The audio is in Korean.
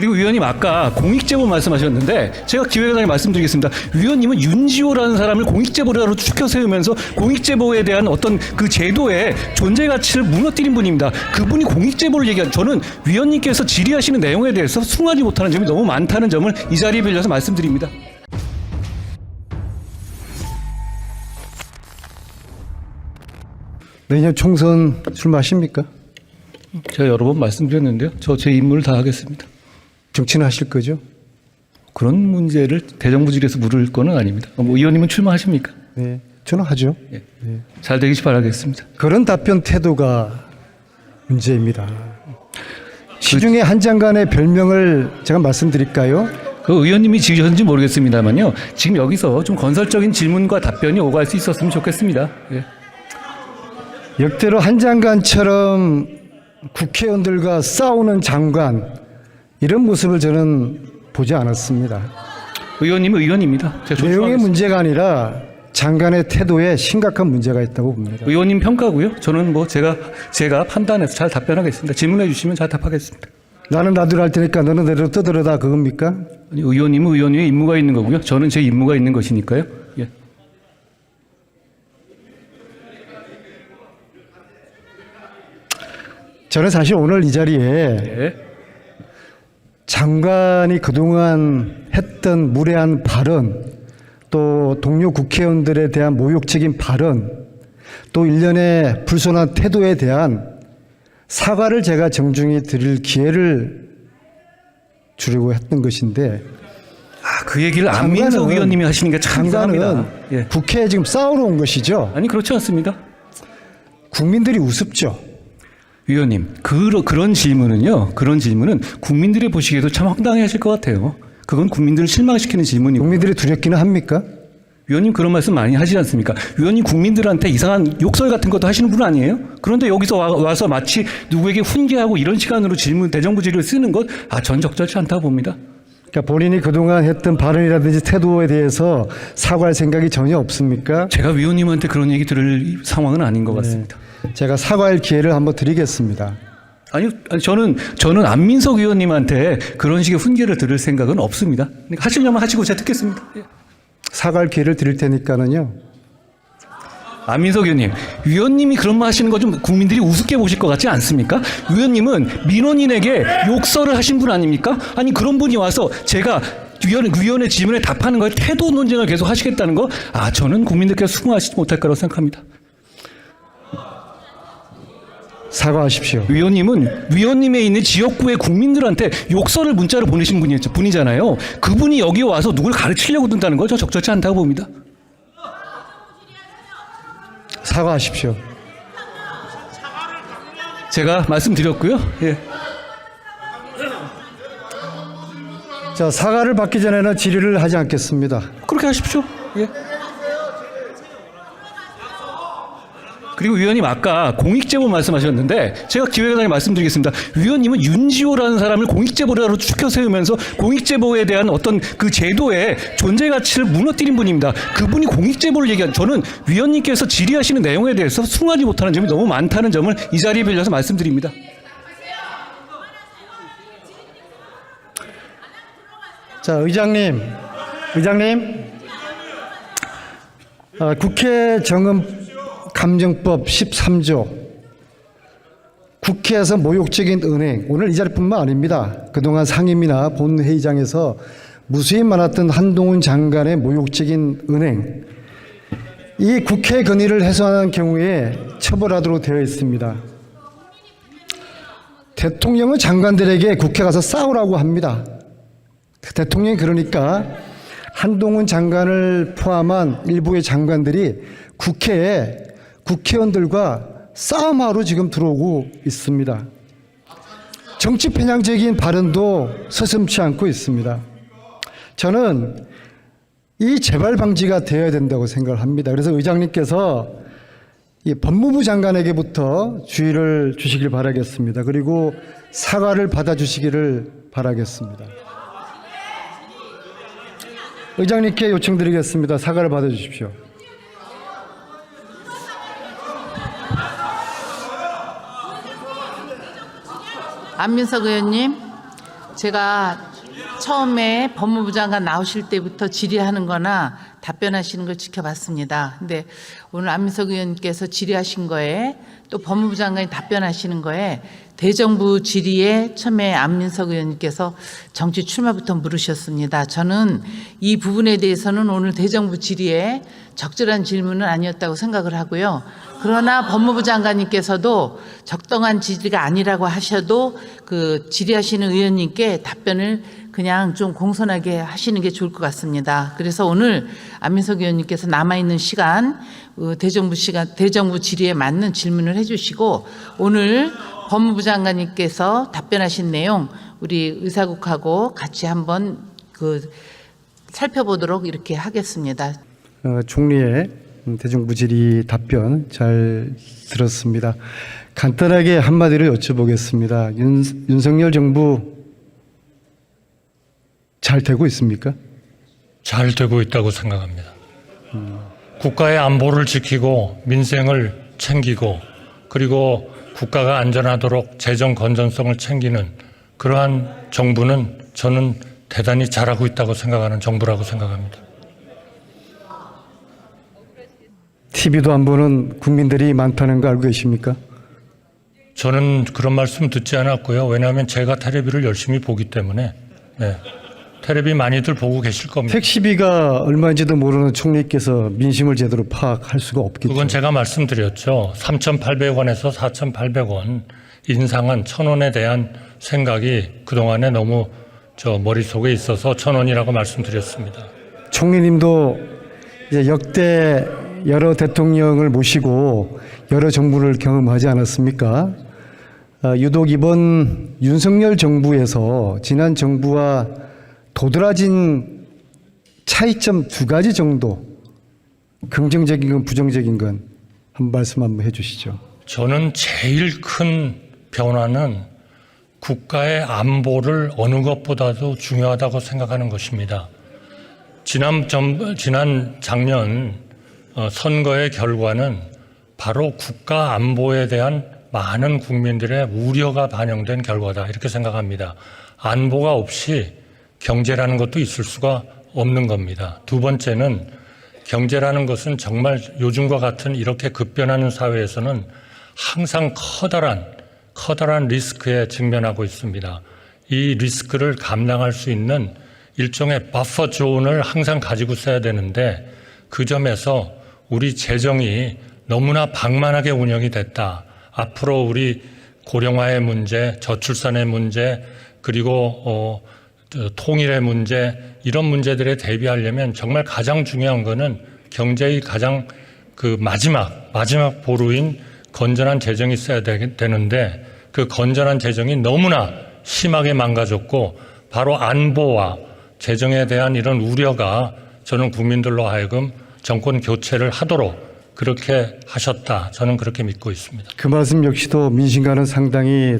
그리고 위원님 아까 공익제보 말씀하셨는데 제가 기획단에 말씀드리겠습니다. 위원님은 윤지호라는 사람을 공익제보자로 추켜 세우면서 공익제보에 대한 어떤 그 제도의 존재 가치를 무너뜨린 분입니다. 그분이 공익제보를 얘기한 저는 위원님께서 질의하시는 내용에 대해서 숭하지 못하는 점이 너무 많다는 점을 이 자리에 빌려서 말씀드립니다. 내년 총선 술 마십니까? 제가 여러 번 말씀드렸는데요. 저 제 임무를 다 하겠습니다. 정치는 하실 거죠? 그런 문제를 대정부질에서 물을 거는 아닙니다. 뭐 의원님은 출마하십니까? 네, 저는 하죠. 예. 잘 되길 바라겠습니다. 그런 답변 태도가 문제입니다. 시중에 한 장관의 별명을 제가 말씀드릴까요? 그 의원님이 지으셨는지 모르겠습니다만요. 지금 여기서 좀 건설적인 질문과 답변이 오갈 수 있었으면 좋겠습니다. 예. 역대로 한 장관처럼 국회의원들과 싸우는 장관 이런 모습을 저는 보지 않았습니다. 의원님은 의원입니다. 제가 내용의 존중하겠습니다. 문제가 아니라 장관의 태도에 심각한 문제가 있다고 봅니다. 의원님 평가고요. 저는 뭐 제가 판단해서 잘 답변하겠습니다. 질문해 주시면 잘 답하겠습니다. 나는 나대로 할 테니까 너는 내대로 떠들어다 그겁니까? 아니, 의원님은 의원님의 임무가 있는 거고요. 저는 제 임무가 있는 것이니까요. 예. 저는 사실 오늘 이 자리에 예. 장관이 그동안 했던 무례한 발언, 또 동료 국회의원들에 대한 모욕적인 발언, 또 일련의 불손한 태도에 대한 사과를 제가 정중히 드릴 기회를 주려고 했던 것인데 그 얘기를 안민석 장관은- 의원님이 하시는 게 참 장관은 이상합니다. 예. 국회에 지금 싸우러 온 것이죠. 아니 그렇지 않습니다. 국민들이 우습죠. 위원님, 그런 질문은 국민들이 보시기에도 참 황당해하실 것 같아요. 그건 국민들을 실망시키는 질문이고. 국민들이 두렵기는 합니까? 위원님 그런 말씀 많이 하시지 않습니까? 위원님 국민들한테 이상한 욕설 같은 것도 하시는 분 아니에요? 그런데 여기서 와서 마치 누구에게 훈계하고 이런 시간으로 대정부 질의를 쓰는 것, 전 적절치 않다고 봅니다. 그러니까 본인이 그동안 했던 발언이라든지 태도에 대해서 사과할 생각이 전혀 없습니까? 제가 위원님한테 그런 얘기 들을 상황은 아닌 것 같습니다. 제가 사과할 기회를 한번 드리겠습니다. 아니 저는 안민석 의원님한테 그런 식의 훈계를 들을 생각은 없습니다. 그러니까 하시려면 하시고 제가 듣겠습니다. 예. 사과할 기회를 드릴 테니까는요. 안민석 의원님, 위원님이 그런 말 하시는 거 좀 국민들이 우습게 보실 것 같지 않습니까? 위원님은 민원인에게 욕설을 하신 분 아닙니까? 아니 그런 분이 와서 제가 위원의 질문에 답하는 거에 태도 논쟁을 계속 하시겠다는 거, 저는 국민들께서 수긍하시지 못할 거라고 생각합니다. 사과하십시오. 위원님은 위원님에 있는 지역구의 국민들한테 욕설을 문자로 보내신 분이잖아요. 그분이 여기 와서 누굴 가르치려고 든다는 거 저 적절치 않다고 봅니다. 사과하십시오. 제가 말씀드렸고요. 예. 자, 사과를 받기 전에는 질의를 하지 않겠습니다. 그렇게 하십시오. 예. 그리고 위원님 아까 공익제보 말씀하셨는데 제가 기획단에 말씀드리겠습니다. 위원님은 윤지호라는 사람을 공익제보자로 추켜 세우면서 공익제보에 대한 어떤 그 제도의 존재 가치를 무너뜨린 분입니다. 그분이 공익제보를 얘기한 저는 위원님께서 질의하시는 내용에 대해서 숭하지 못하는 점이 너무 많다는 점을 이 자리에 빌려서 말씀드립니다. 자, 의장님. 국회 정음 감정법 13조 국회에서 모욕적인 은행, 오늘 이 자리뿐만 아닙니다. 그동안 상임이나 본회의장에서 무수히 많았던 한동훈 장관의 모욕적인 은행, 이 국회 건의를 해소하는 경우에 처벌하도록 되어 있습니다. 대통령은 장관들에게 국회 가서 싸우라고 합니다. 대통령이 그러니까 한동훈 장관을 포함한 일부의 장관들이 국회에 국회의원들과 싸움하러 지금 들어오고 있습니다. 정치 편향적인 발언도 서슴지 않고 있습니다. 저는 이 재발 방지가 되어야 된다고 생각을 합니다. 그래서 의장님께서 이 법무부 장관에게부터 주의를 주시길 바라겠습니다. 그리고 사과를 받아주시기를 바라겠습니다. 의장님께 요청드리겠습니다. 사과를 받아주십시오. 안민석 의원님, 제가 처음에 법무부 장관 나오실 때부터 질의하는 거나 답변하시는 걸 지켜봤습니다. 근데 오늘 안민석 의원님께서 질의하신 거에 또 법무부 장관이 답변하시는 거에 대정부 질의에 처음에 안민석 의원님께서 정치 출마부터 물으셨습니다. 저는 이 부분에 대해서는 오늘 대정부 질의에 적절한 질문은 아니었다고 생각을 하고요. 그러나 법무부 장관님께서도 적당한 질의가 아니라고 하셔도 그 질의하시는 의원님께 답변을 그냥 좀 공손하게 하시는 게 좋을 것 같습니다. 그래서 오늘 안민석 의원님께서 남아있는 시간, 대정부 질의에 맞는 질문을 해주시고 오늘 법무부 장관님께서 답변하신 내용 우리 의사국하고 같이 한번 살펴보도록 이렇게 하겠습니다. 총리의 대정부 질의 답변 잘 들었습니다. 간단하게 한마디를 여쭤보겠습니다. 윤석열 정부 잘 되고 있습니까? 잘 되고 있다고 생각합니다. 국가의 안보를 지키고 민생을 챙기고 그리고 국가가 안전하도록 재정 건전성을 챙기는 그러한 정부는 저는 대단히 잘하고 있다고 생각하는 정부라고 생각합니다. TV도 안 보는 국민들이 많다는 거 알고 계십니까? 저는 그런 말씀 듣지 않았고요. 왜냐하면 제가 텔레비를 열심히 보기 때문에 텔레비 많이들 보고 계실 겁니다. 택시비가 얼마인지도 모르는 총리께서 민심을 제대로 파악할 수가 없겠죠. 그건 제가 말씀드렸죠. 3,800원에서 4,800원 인상한 1,000원에 대한 생각이 그동안에 너무 저 머릿속에 있어서 1,000원이라고 말씀드렸습니다. 총리님도 이제 역대 여러 대통령을 모시고 여러 정부를 경험하지 않았습니까? 유독 이번 윤석열 정부에서 지난 정부와 도드라진 차이점 2가지 정도, 긍정적인 건 부정적인 건 한 말씀 한번 해주시죠. 저는 제일 큰 변화는 국가의 안보를 어느 것보다도 중요하다고 생각하는 것입니다. 지난 작년 선거의 결과는 바로 국가 안보에 대한 많은 국민들의 우려가 반영된 결과다 이렇게 생각합니다. 안보가 없이 경제라는 것도 있을 수가 없는 겁니다. 두 번째는 경제라는 것은 정말 요즘과 같은 이렇게 급변하는 사회에서는 항상 커다란 리스크에 직면하고 있습니다. 이 리스크를 감당할 수 있는 일종의 버퍼 존을 항상 가지고 있어야 되는데 그 점에서 우리 재정이 너무나 방만하게 운영이 됐다. 앞으로 우리 고령화의 문제, 저출산의 문제, 그리고 통일의 문제, 이런 문제들에 대비하려면 정말 가장 중요한 거는 경제의 가장 마지막 보루인 건전한 재정이 있어야 되는데 그 건전한 재정이 너무나 심하게 망가졌고 바로 안보와 재정에 대한 이런 우려가 저는 국민들로 하여금 정권 교체를 하도록 그렇게 하셨다. 저는 그렇게 믿고 있습니다. 그 말씀 역시도 민심과는 상당히